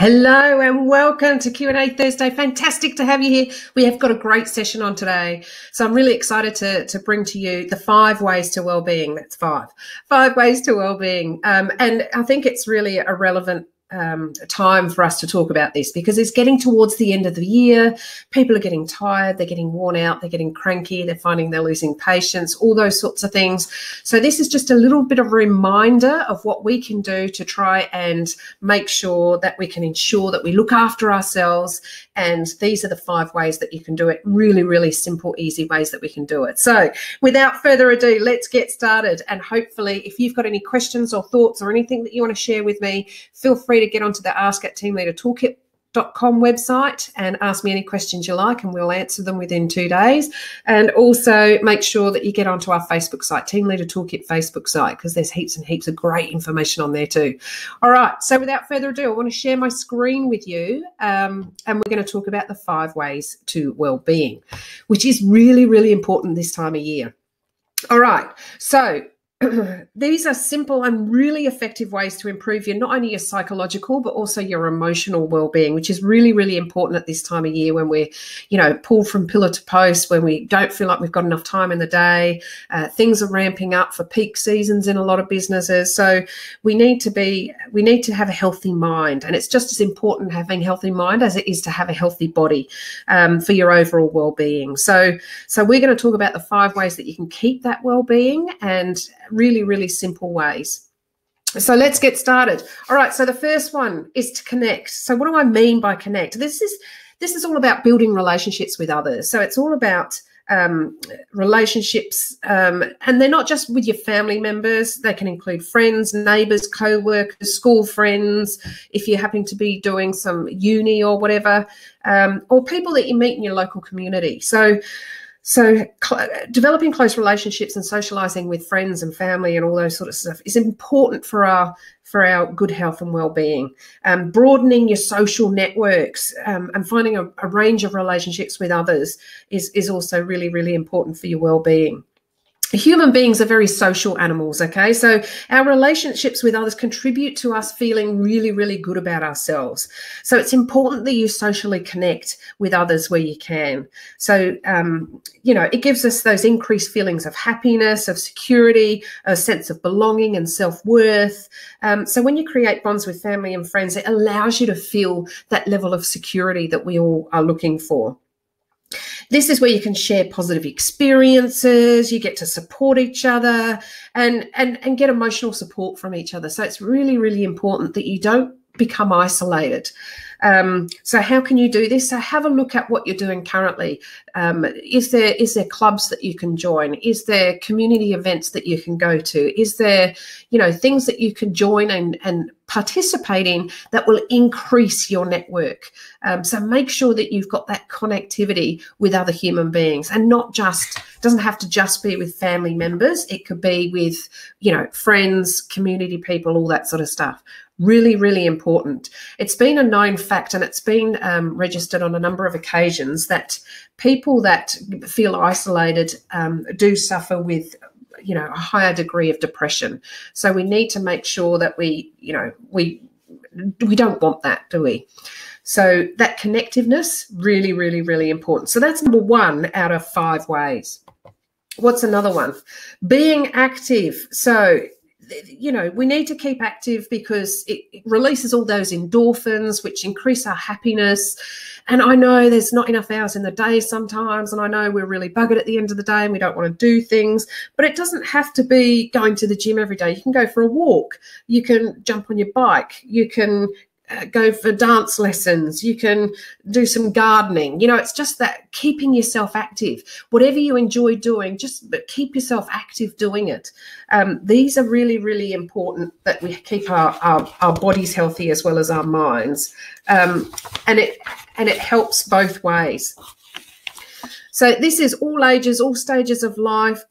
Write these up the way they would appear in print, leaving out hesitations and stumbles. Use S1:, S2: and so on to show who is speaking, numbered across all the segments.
S1: Hello and welcome to Q&A Thursday. Fantastic to have you here. We have got a great session on today. So I'm really excited to bring to you the 5 ways to wellbeing. That's 5 ways to wellbeing. And I think it's really a relevant time for us to talk about this because it's getting towards the end of the year. People are getting tired, they're getting worn out, they're getting cranky, they're finding they're losing patience, all those sorts of things. So this is just a little bit of a reminder of what we can do to try and make sure that we can ensure that we look after ourselves. And these are the 5 ways that you can do it. Really, really simple, easy ways that we can do it. So without further ado, let's get started. And hopefully if you've got any questions or thoughts or anything that you want to share with me, feel free to get onto the ask@teamleadertoolkit.com website and ask me any questions you like, and we'll answer them within 2 days. And also make sure that you get onto our Facebook site, Team Leader Toolkit Facebook site, because there's heaps and heaps of great information on there too. All right, so without further ado, I want to share my screen with you, and we're going to talk about the 5 ways to well-being, which is really, really important this time of year. All right, so these are simple and really effective ways to improve not only your psychological but also your emotional well-being, which is really, really important at this time of year when we're, pulled from pillar to post, when we don't feel like we've got enough time in the day. Things are ramping up for peak seasons in a lot of businesses. So we need to have a healthy mind, and it's just as important having a healthy mind as it is to have a healthy body for your overall well-being. So we're going to talk about the 5 ways that you can keep that well-being, and really, really simple ways. So let's get started. All right, so the first one is to connect. So what do I mean by connect? This is all about building relationships with others. So it's all about relationships, and they're not just with your family members. They can include friends, neighbours, co-workers, school friends, if you happen to be doing some uni or whatever, or people that you meet in your local community. So developing close relationships and socialising with friends and family and all those sort of stuff is important for our good health and well-being. Broadening your social networks and finding a range of relationships with others is also really, really important for your well-being. Human beings are very social animals, okay? So our relationships with others contribute to us feeling really, really good about ourselves. So it's important that you socially connect with others where you can. So, it gives us those increased feelings of happiness, of security, a sense of belonging and self-worth. So when you create bonds with family and friends, it allows you to feel that level of security that we all are looking for. This is where you can share positive experiences, you get to support each other and get emotional support from each other. So it's really, really important that you don't become isolated. So how can you do this? So have a look at what you're doing currently. Is there clubs that you can join? Is there community events that you can go to? Is there, things that you can join and participate in that will increase your network? So make sure that you've got that connectivity with other human beings, and doesn't have to just be with family members. It could be with, friends, community people, all that sort of stuff. Really, really important. It's been a known fact, and it's been registered on a number of occasions, that people that feel isolated do suffer with a higher degree of depression. So we need to make sure that we don't want that, do we? So that connectiveness, really, really, really important. So that's number 1 out of 5 ways. What's another one? Being active. So we need to keep active because it releases all those endorphins, which increase our happiness. And I know there's not enough hours in the day sometimes, and I know we're really buggered at the end of the day and we don't want to do things, but it doesn't have to be going to the gym every day. You can go for a walk. You can jump on your bike. You can go for dance lessons. You can do some gardening. It's just that keeping yourself active. Whatever you enjoy doing, just keep yourself active doing it. These are really, really important, that we keep our bodies healthy as well as our minds. And it helps both ways. So this is all ages, all stages of life,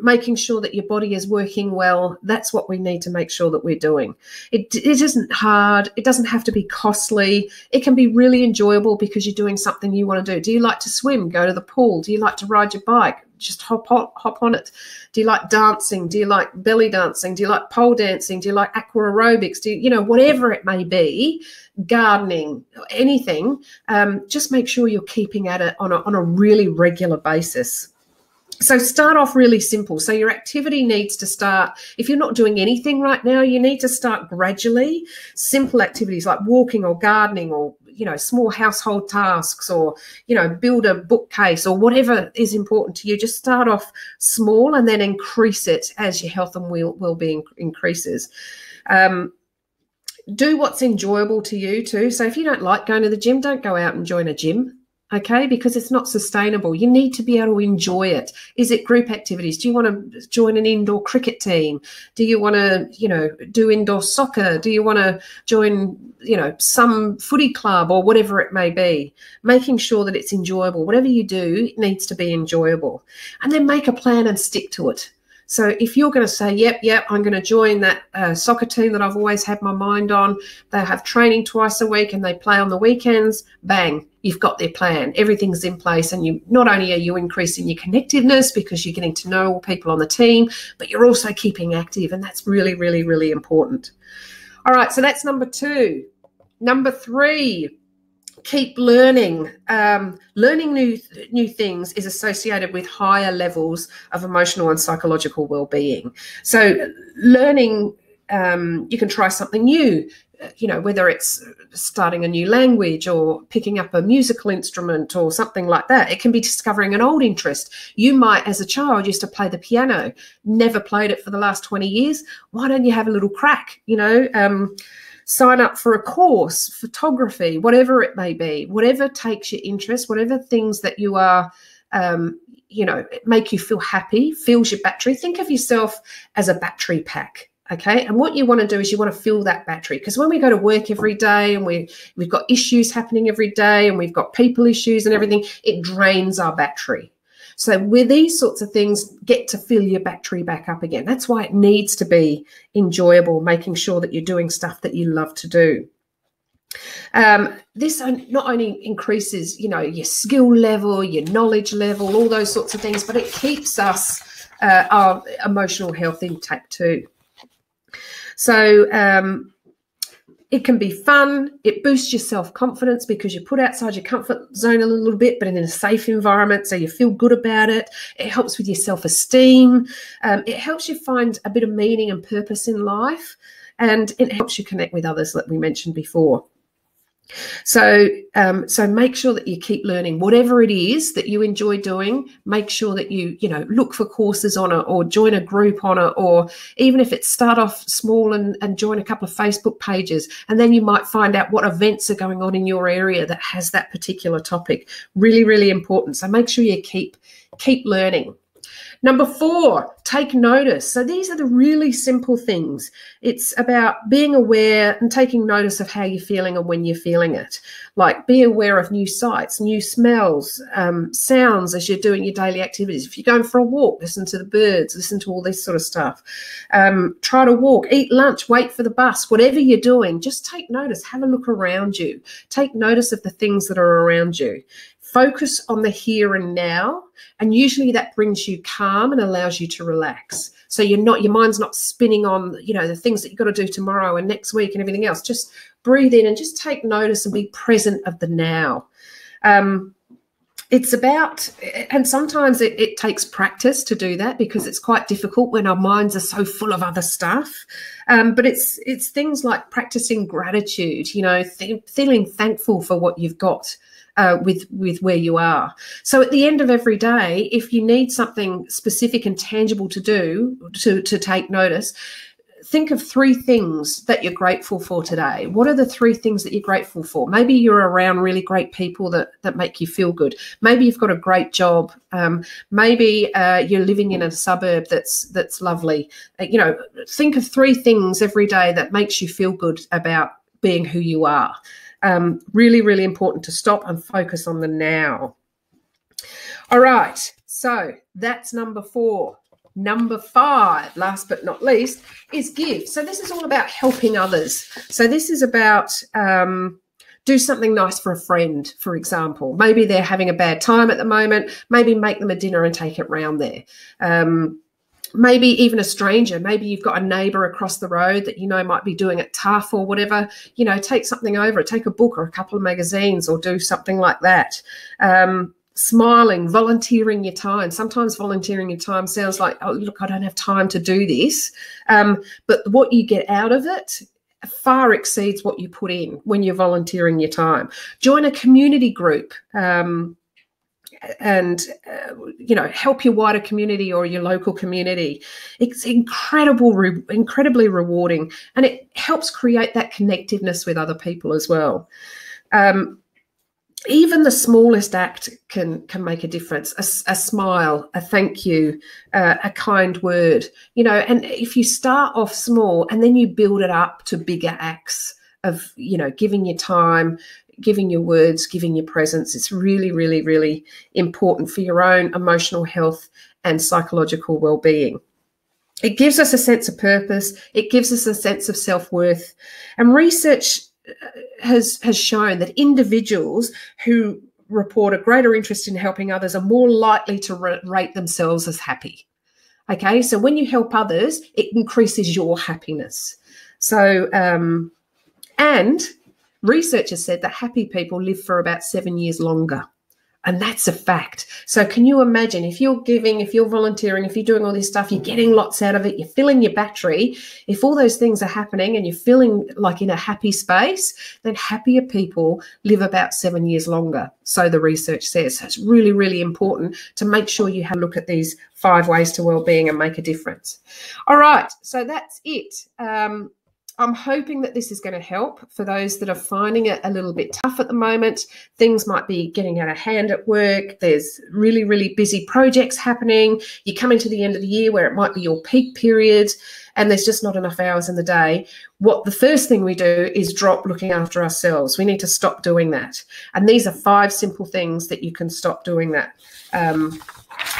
S1: making sure that your body is working well. That's what we need to make sure that we're doing. It isn't hard. It doesn't have to be costly. It can be really enjoyable because you're doing something you want to do. Do you like to swim? Go to the pool. Do you like to ride your bike? Just hop on it. Do you like dancing? Do you like belly dancing? Do you like pole dancing? Do you like aqua aerobics? Do you, whatever it may be, gardening, anything, just make sure you're keeping at it on a really regular basis. So start off really simple. So your activity needs to start, if you're not doing anything right now, you need to start gradually. Simple activities like walking or gardening or, small household tasks or, build a bookcase or whatever is important to you. Just start off small and then increase it as your health and well-being increases. Do what's enjoyable to you too. So if you don't like going to the gym, don't go out and join a gym. Okay, because it's not sustainable. You need to be able to enjoy it. Is it group activities? Do you want to join an indoor cricket team? Do you want to, do indoor soccer? Do you want to join, some footy club or whatever it may be? Making sure that it's enjoyable. Whatever you do, it needs to be enjoyable. And then make a plan and stick to it. So if you're going to say, yep, I'm going to join that soccer team that I've always had my mind on, they have training twice a week and they play on the weekends, bang, you've got their plan. Everything's in place, and you not only are you increasing your connectiveness because you're getting to know all people on the team, but you're also keeping active, and that's really, really, really important. All right, so that's number 2. Number 3. Keep learning. Learning new things is associated with higher levels of emotional and psychological well-being. So learning, you can try something new, whether it's starting a new language or picking up a musical instrument or something like that. It can be discovering an old interest. You might, as a child, used to play the piano, never played it for the last 20 years. Why don't you have a little crack, sign up for a course, photography, whatever it may be, whatever takes your interest, whatever things that you are, make you feel happy, fills your battery. Think of yourself as a battery pack, okay? And what you want to do is you want to fill that battery, because when we go to work every day and we've got issues happening every day and we've got people issues and everything, it drains our battery. So with these sorts of things, get to fill your battery back up again. That's why it needs to be enjoyable, making sure that you're doing stuff that you love to do. This not only increases, your skill level, your knowledge level, all those sorts of things, but it keeps us, our emotional health intact too. So it can be fun. It boosts your self-confidence because you put outside your comfort zone a little bit, but in a safe environment, so you feel good about it. It helps with your self-esteem. It helps you find a bit of meaning and purpose in life, and it helps you connect with others, like we mentioned before. So make sure that you keep learning whatever it is that you enjoy doing. Make sure that you look for courses on it or join a group on it, or even if it's start off small and join a couple of Facebook pages, and then you might find out what events are going on in your area that has that particular topic. Really, really important. So make sure you keep learning. Number 4, take notice. So these are the really simple things. It's about being aware and taking notice of how you're feeling and when you're feeling it. Like be aware of new sights, new smells, sounds as you're doing your daily activities. If you're going for a walk, listen to the birds, listen to all this sort of stuff. Try to walk, eat lunch, wait for the bus, whatever you're doing, just take notice, have a look around you. Take notice of the things that are around you. Focus on the here and now, and usually that brings you calm and allows you to relax. So your mind's not spinning on, the things that you've got to do tomorrow and next week and everything else. Just breathe in and just take notice and be present of the now. It's about, and sometimes it takes practice to do that because it's quite difficult when our minds are so full of other stuff. But it's things like practicing gratitude, feeling thankful for what you've got. With where you are. So at the end of every day, if you need something specific and tangible to do, to take notice, think of 3 things that you're grateful for today. What are the 3 things that you're grateful for? Maybe you're around really great people that make you feel good. Maybe you've got a great job. Maybe you're living in a suburb that's lovely. Think of 3 things every day that makes you feel good about being who you are. Really, really important to stop and focus on the now. All right, so that's number 4. Number 5, last but not least, is give. So this is all about helping others. So this is about do something nice for a friend, for example. Maybe they're having a bad time at the moment. Maybe make them a dinner and take it round there. Maybe even a stranger. Maybe you've got a neighbour across the road that you know might be doing it tough or whatever. You know, take something over, take a book or a couple of magazines or do something like that. Smiling, volunteering your time. Sometimes volunteering your time sounds like, oh, look, I don't have time to do this. But what you get out of it far exceeds what you put in when you're volunteering your time. Join a community group and you know, help your wider community or your local community. It's incredibly rewarding, and it helps create that connectiveness with other people as well. Even the smallest act can make a difference. A smile, a thank you, a kind word, you know. And if you start off small and then you build it up to bigger acts of, you know, giving your time, giving your words, giving your presence, it's really, really, really important for your own emotional health and psychological well-being. It gives us a sense of purpose. It gives us a sense of self-worth. And research has shown that individuals who report a greater interest in helping others are more likely to rate themselves as happy. Okay, so when you help others, it increases your happiness. So, and research has said that happy people live for about 7 years longer. And that's a fact. So can you imagine if you're giving, if you're volunteering, if you're doing all this stuff, you're getting lots out of it, you're filling your battery. If all those things are happening and you're feeling like in a happy space, then happier people live about 7 years longer. So the research says. So it's really, really important to make sure you have a look at these 5 ways to well-being and make a difference. All right. So that's it. I'm hoping that this is going to help for those that are finding it a little bit tough at the moment. Things might be getting out of hand at work. There's really, really busy projects happening. You're coming to the end of the year where it might be your peak period and there's just not enough hours in the day. What the first thing we do is drop looking after ourselves. We need to stop doing that. And these are 5 simple things that you can stop doing that.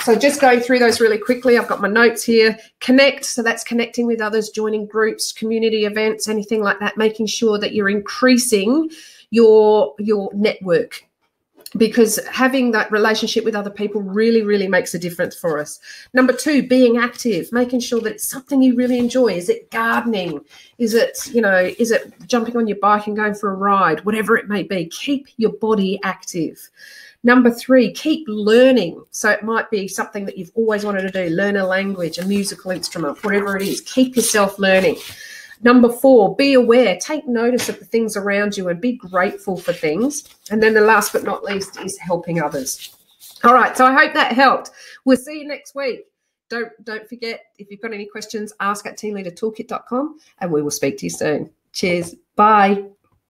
S1: So just going through those really quickly, I've got my notes here. Connect, so that's connecting with others, joining groups, community events, anything like that, making sure that you're increasing your network, because having that relationship with other people really, really makes a difference for us. Number 2, being active, making sure that it's something you really enjoy. Is it gardening? Is it, you know, is it jumping on your bike and going for a ride? Whatever it may be, keep your body active. Number 3, keep learning. So it might be something that you've always wanted to do, learn a language, a musical instrument, whatever it is, keep yourself learning. Number 4, be aware, take notice of the things around you and be grateful for things. And then the last but not least is helping others. All right, so I hope that helped. We'll see you next week. Don't forget, if you've got any questions, ask at teamleadertoolkit.com and we will speak to you soon. Cheers. Bye.